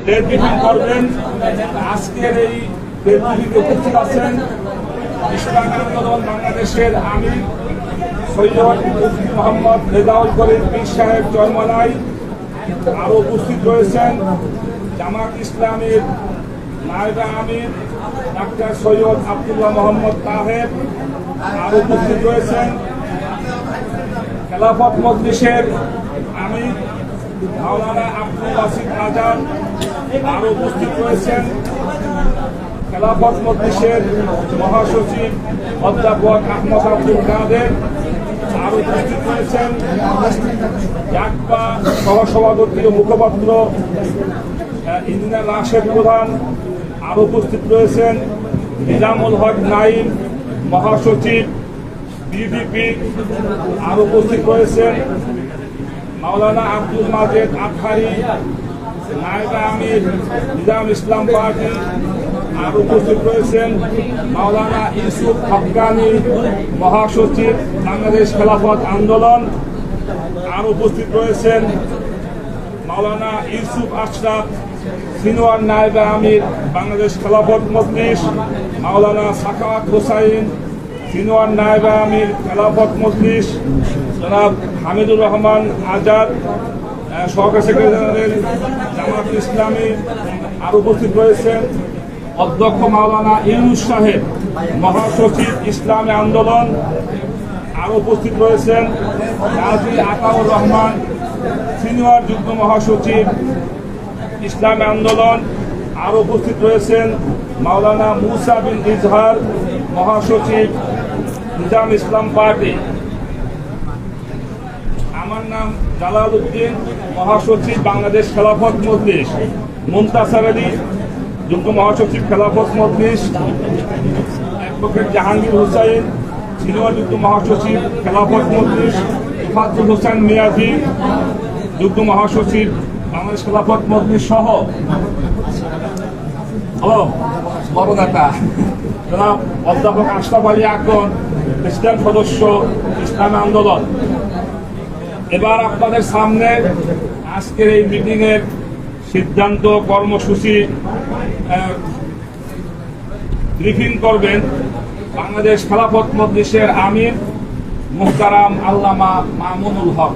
করবেন। আজকের এই উপস্থিত আছেন ইসলামী আন্দোলন বাংলাদেশের আমির সৈয়দ মুফতি মোহাম্মদ রেজাউল করিম পীর সাহেব জন্মলাই। আরো উপস্থিত রয়েছেন জামাত ইসলামীর নায়েবে আমির ডাক্তার সৈয়দ আব্দুল্লাহ মোহাম্মদ তাহের। আরো উপস্থিত রয়েছেন খেলাফত মজলিসের আমির মাওলানা আব্দুল বাসিত আজাদ। আরো উপস্থিত রয়েছেন খেলাফত মজলিসের মহাসচিব অধ্যাপক আহমদ আব্দুল কাদের। আরো উপস্থিত রয়েছেন জাকপা সহসভাপতি ও মুখপাত্র ইঞ্জিনিয়ার রাশেদ প্রধান। আরো উপস্থিত রয়েছেন নিজামুল হক নাইম মহাসচিব বিডিপি। আরো উপস্থিত রয়েছেন মাওলানা আব্দুল মাজেদ আতহারি নায়েবে আমির নিজাম ইসলাম পার্টি। আর উপস্থিত রয়েছেন মাওলানা ইউসুফ হক্কানি মহাসচিব বাংলাদেশ খেলাফত আন্দোলন। আর উপস্থিত রয়েছেন মাওলানা ইউসুফ আশরাফ সিনিয়র নায়েবে আমির বাংলাদেশ খেলাফত মজলিস, মাওলানা সাখাওয়াত হোসাইন সিনিয়র নায়েবে আমির খেলাফত মজলিস, জনাব হামিদুর রহমান আজাদ সহকারী সেক্রেটারি জেনারেল জামাত ইসলামী। আর উপস্থিত রয়েছেন অধ্যক্ষ মাওলানা ইউনুস সাহেব মহাসচিব ইসলামী আন্দোলন। আর উপস্থিত রয়েছেন কাজী আতাউর রহমান সিনিয়র যুগ্ম মহাসচিব ইসলামী আন্দোলন। আর উপস্থিত রয়েছেন মাওলানা মুসা বিন ইজহার মহাসচিব নিজাম ইসলাম পার্টি। আমার নাম জালাল উদ্দিন মহাসচিব বাংলাদেশ খেলাফত মজলিস, মুনতাসার আলী যুগ্ম মহাসচিব খেলাফত মজলিস, অ্যাডভোকেট জাহাঙ্গীর হুসাইন সিনিয়র যুগ্ম মহাসচিব খেলাফত মজলিস, ইফাতুল হোসেন মিয়াজি যুগ্ম মহাসচিব বাংলাদেশ খেলাফত মজলিস সহ বড় নেতা জনাব অধ্যাপক আশরাফ আলী আকন প্রেসিডেন্ট সদস্য ইসলামী আন্দোলন। এবার আপনাদের সামনে আজকের এই মিটিং এর সিদ্ধান্ত কর্মসূচি ব্রিফিং করবেন বাংলাদেশ খেলাফত মজলিসের আমির মুহতারাম আল্লামা মামুনুল হক।